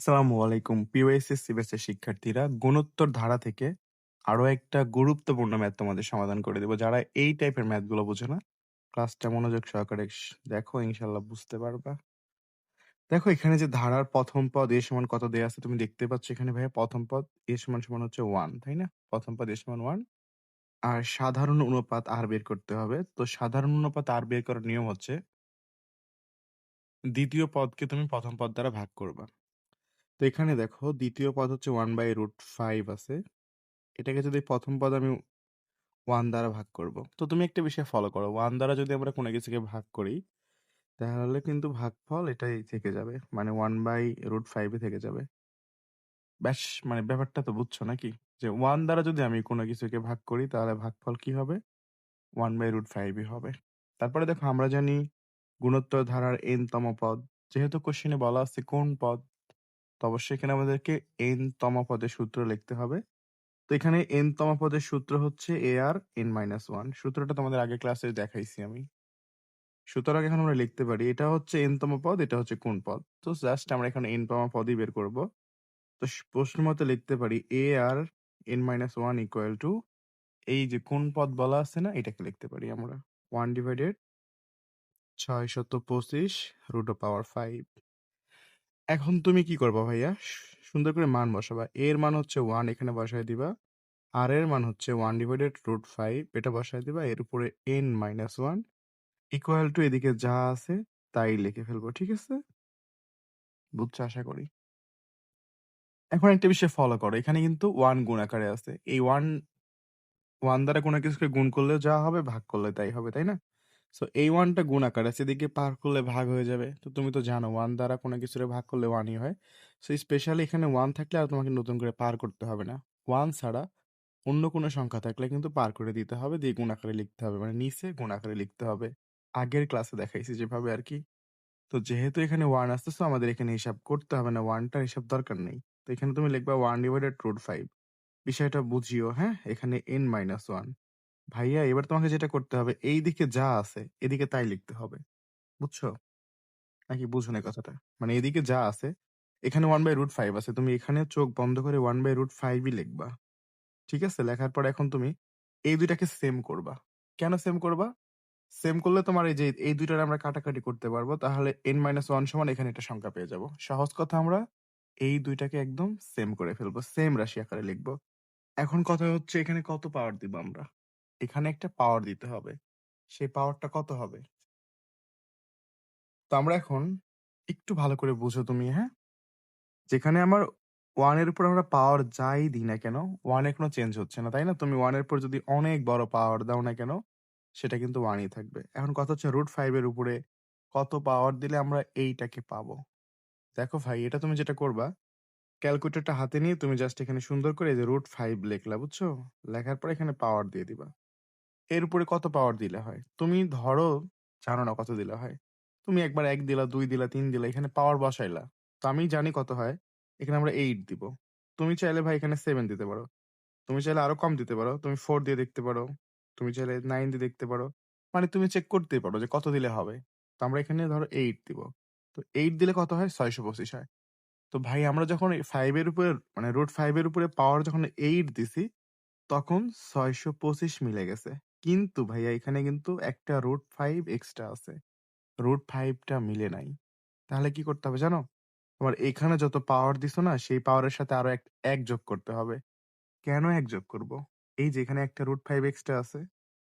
আসসালামু আলাইকুম। প্রিয় এসএসসি ব্যাচের শিক্ষার্থীরা, গুণোত্তর ধারা থেকে আরো একটা গুরুত্বপূর্ণ ম্যাথ তোমাদের সমাধান করে দেব। যারা এই টাইপের ম্যাথগুলো বোঝো না, ক্লাসটা মনোযোগ সহকারে দেখো, ইনশাআল্লাহ বুঝতে পারবা। দেখো এখানে যে ধারার ১ম পদ a সমান কত দেয়া আছে তুমি দেখতে পাচ্ছ এখানে ভাইয়া ১ম পদ a সমান হচ্ছে 1, তাই না? ১ম পদ a সমান 1 আর সাধারণ অনুপাত r বের করতে হবে। তো সাধারণ অনুপাত r বের করার নিয়ম হচ্ছে দ্বিতীয় পদকে তুমি ১ম পদ দ্বারা ভাগ করবা। তো এখানে দেখো দ্বিতীয় পদ হচ্ছে 1/√5 আছে। এটাকে যদি ১ম পদ আমি 1 দ্বারা ভাগ করব। তো তুমি একটা বিষয় ফলো করো। 1 দ্বারা যদি আমরা কোনো কিছুকে ভাগ করি, তাহলে কিন্তু ভাগফল এটাই থেকে যাবে। মানে 1/√5 এ থেকে যাবে। ব্যাস মানে ব্যাপারটা তো বুঝছো নাকি? যে 1 দ্বারা যদি আমি কোনো কিছুকে ভাগ করি, তাহলে ভাগফল কি হবে? 1/√5 ই হবে। তারপরে দেখো আমরা জানি গুণোত্তর ধারার n তম পদ। যেহেতু কোশ্চেনে বলা আছে কোন পদ, তো অবশ্যই এখানে আমাদেরকে n তম পদের সূত্র লিখতে হবে। তো এখানে n তম পদের সূত্র হচ্ছে AR(n-1) সূত্রটা তোমাদের আগের ক্লাসে দেখাইছি আমি। সুতরাং এখন আমরা লিখতে পারি এটা হচ্ছে n তম পদ, এটা হচ্ছে কোন পদ। তো জাস্ট আমরা এখানে n তম পদই বের করব। তো প্রশ্ন মতে লিখতে পারি AR(n-1) ইকুয়াল টু এই যে কোন পদ বলা আছে না, এটাকে লিখতে পারি আমরা 1/625√5। এখন তুমি কি করবা ভাইয়া? সুন্দর করে মান বসাবা। a এর মান হচ্ছে 1, এখানে বসায় দিবা। আর এর মান হচ্ছে 1/√5, এটা বসায় দিবা। এর উপরে n-1 ইকুয়াল টু এদিকে যা আছে তাই লিখে ফেলবো। ঠিক আছে? বুঝছো আশা করি। এখন একটা বিষয় ফলো করো। এখানে কিন্তু 1 গুণ আকারে আছে। এই 1 দ্বারা কোনো কিছুকে গুণ করলেও যা হবে, ভাগ করলে তাই হবে, তাই না? সো এই 1 টা গুণ আকারে আছে, এদিকে পার করলে ভাগ হয়ে যাবে। তো তুমি তো জানো 1 দ্বারা কোনো কিছুরে ভাগ করলে 1 ই হয়। সো স্পেশালি এখানে 1 থাকলে আর তোমাকে নতুন করে পার করতে হবে না। 1 ছাড়া অন্য কোনো সংখ্যা থাকলে কিন্তু পার করে দিতে হবে, দিয়ে গুণ আকারে লিখতে হবে। মানে নিচে গুণ আকারে লিখতে হবে। আগের ক্লাসে দেখাইছি যেভাবে আরকি। তো যেহেতু এখানে 1 আসছে, সো আমাদের এখানে হিসাব করতে হবে না। 1 টার হিসাব দরকার নেই। তো এখানে তুমি লিখবা 1/√5। বিষয়টা বুঝিও, হ্যাঁ? এখানে n-1। ভাইয়া এবার তোমাকে যেটা করতে হবে, এইদিকে যা আছে এদিকে তাই লিখতে হবে। বুঝছো? নাকি বুঝো না এই কথাটা? মানে এদিকে যা আছে, এখানে 1/√5 আছে। তুমি এখানে চোখ বন্ধ করে 1/√5 ই লিখবা। ঠিক আছে? লেখার পর এখন তুমি এই ২ টাকে সেম করবা। কেন সেম করবা? সেম করলে তোমার এই যে এই ২ টার আমরা কাটাকাটি করতে পারবো। তাহলে n-1 সমান এখানে একটা সংখ্যা পেয়ে যাবো। সহজ কথা আমরা এই ২ টাকে একদম সেম করে ফেলবো। সেম রাশি আকারে লিখবো। এখন কথা হচ্ছে এখানে কত পাওয়ার দিব আমরা? এখানে একটা পাওয়ার দিতে হবে। সেই পাওয়ারটা কত হবে? তো আমরা এখন একটু ভালো করে বুঝো তুমি, হ্যাঁ? যেখানে আমার 1 এর উপর আমরা পাওয়ার যাই দিই না কেন, 1 এ কোনো চেঞ্জ হচ্ছে না, তাই না? তুমি 1 এর উপর যদি অনেক বড় পাওয়ার দাও না কেন, সেটা কিন্তু 1 ই থাকবে। এখন কথা হচ্ছে √5 এর উপরে কত পাওয়ার দিলে আমরা এইটাকে পাবো? দেখো ভাই, এটা তুমি যেটা করবা, ক্যালকুলেটরটা হাতে নিয়ে তুমি জাস্ট এখানে সুন্দর করে এই যে √5 লিখলা, বুঝছো? লেখার পর এখানে পাওয়ার দিয়ে দিবা। এর উপরে কত পাওয়ার দিলে হয়? তুমি ধরো জানো না কত দিলে হয়। তুমি একবার ১ দিলা, ২ দিলা, ৩ দিলা, এখানে পাওয়ার বসাইলা। তো আমি জানি কত হয়। এখানে আমরা 8 দিব। তুমি চাইলে ভাই এখানে 7 দিতে পারো। তুমি চাইলে আরো কম দিতে পারো। তুমি 4 দিয়ে দেখতে পারো। তুমি চাইলে 9 দিয়ে দেখতে পারো। মানে তুমি চেক করতেই পারো যে কত দিলে হবে। তো আমরা এখানে ধরো 8 দিব। তো 8 দিলে কত হয়? ৬২৫ হয়। তো ভাই আমরা যখন এই 5 এর উপরে মানে √5 এর উপরে পাওয়ার যখন 8 দিছি, তখন ৬২৫ মিলে গেছে। কিন্তু ভাইয়া এখানে কিন্তু একটা √5 এক্সট্রা আছে। √5 টা মিলে নাই। তাহলে কি করতে হবে জানো? তোমার এখানে যত পাওয়ার দিছো না, সেই পাওয়ারের সাথে আরো ১ যোগ করতে হবে। কেন ১ যোগ করব? এই যে এখানে একটা √5 এক্সট্রা আছে।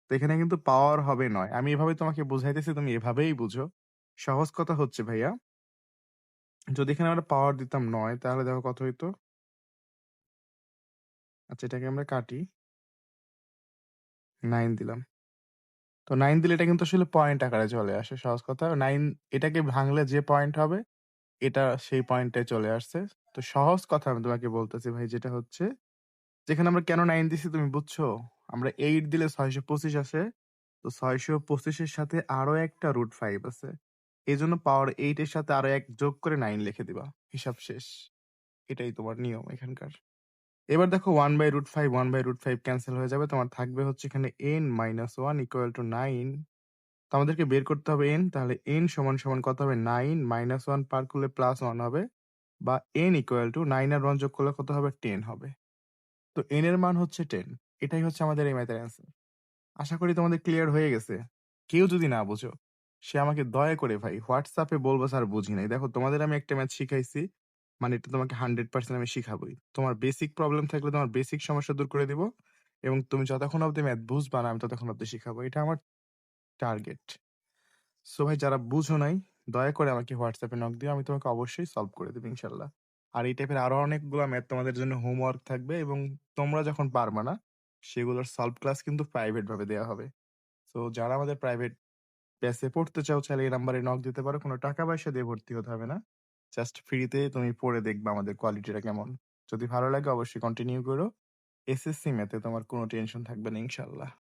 তো এখানে কিন্তু পাওয়ার হবে ৯। আমি এভাবে তোমাকে বুঝাইতেছি, তুমি এভাবেই বুঝো। সহজ কথা হচ্ছে ভাইয়া, যদি এখানে আমরা পাওয়ার দিতাম ৯, তাহলে দেখো কত হইতো? আচ্ছা, এটাকে আমরা কাটি। 9 দিলাম। তো 9 দিলে এটা কিন্তু আসলে পয়েন্ট আকারে চলে আসে। সহজ কথা 9 এটাকে ভাঙলে যে পয়েন্ট হবে, এটা সেই পয়েন্টে চলে আসছে। তো সহজ কথা আমি তোমাকে বলতেছি ভাই, যেটা হচ্ছে যেখানে আমরা কেন 9 দিছি তুমি বুঝছো? আমরা 8 দিলে ৬২৫ আসে। তো ৬২৫ এর সাথে আরো একটা √5 আছে। এজন্য পাওয়ার 8 এর সাথে আরো ১ যোগ করে 9 লিখে দিবা। হিসাব শেষ। এটাই তোমার নিয়ম এখানকার। এবার দেখো 1/√5 1/√5 ক্যানসেল হয়ে যাবে। তোমার থাকবে হচ্ছে এখানে n-1 ইকুয়াল টু 9। তো আমাদেরকে বের করতে হবে n। তাহলে n সমান কত হবে? 9 -1 পার করলে +1 হবে। বা n ইকুয়াল টু 9 আর 1 যোগ করলে কত হবে? 10 হবে। তো n এর মান হচ্ছে 10। এটাই হচ্ছে আমাদের এই ম্যাথের অ্যান্সার। আশা করি তোমাদের ক্লিয়ার হয়ে গেছে। কেউ যদি না বুঝো, সে আমাকে দয়া করে ভাই WhatsApp এ বলবা স্যার বুঝি নাই। দেখো তোমাদের আমি একটা ম্যাথ শিখাইছি। মানে এটা তোমাকে 100% আমি শিখাবোই। তোমার বেসিক প্রবলেম থাকলে তোমার বেসিক সমস্যা দূর করে দিব এবং তুমি যতক্ষণ অব্দি ম্যাথ বুঝবা না আমি ততক্ষণ অব্দি শিখাবো। এটা আমার টার্গেট। সো ভাই যারা বুঝো নাই, দয়া করে আমাকে WhatsApp এ নক দিও। আমি তোমাকে অবশ্যই সলভ করে দেব ইনশাআল্লাহ। আর এই টাইপের আরো অনেকগুলা ম্যাথ তোমাদের জন্য হোমওয়ার্ক থাকবে এবং তোমরা যখন পারবা না, সেগুলোর সলভ ক্লাস কিন্তু প্রাইভেট ভাবে দেয়া হবে। সো যারা আমাদের প্রাইভেট ব্যাচে পড়তে চাও চাইলে এই নাম্বারে নক দিতে পারো। কোনো টাকা-পয়সা দিয়ে ভর্তি হতে হবে না। জাস্ট ফ্রিতে তুমি পড়ে দেখবা আমাদের কোয়ালিটিটা কেমন। যদি ভালো লাগে অবশ্যই কন্টিনিউ করো। এসএসসি ম্যাথে তোমার কোনো টেনশন থাকবে না ইনশাআল্লাহ।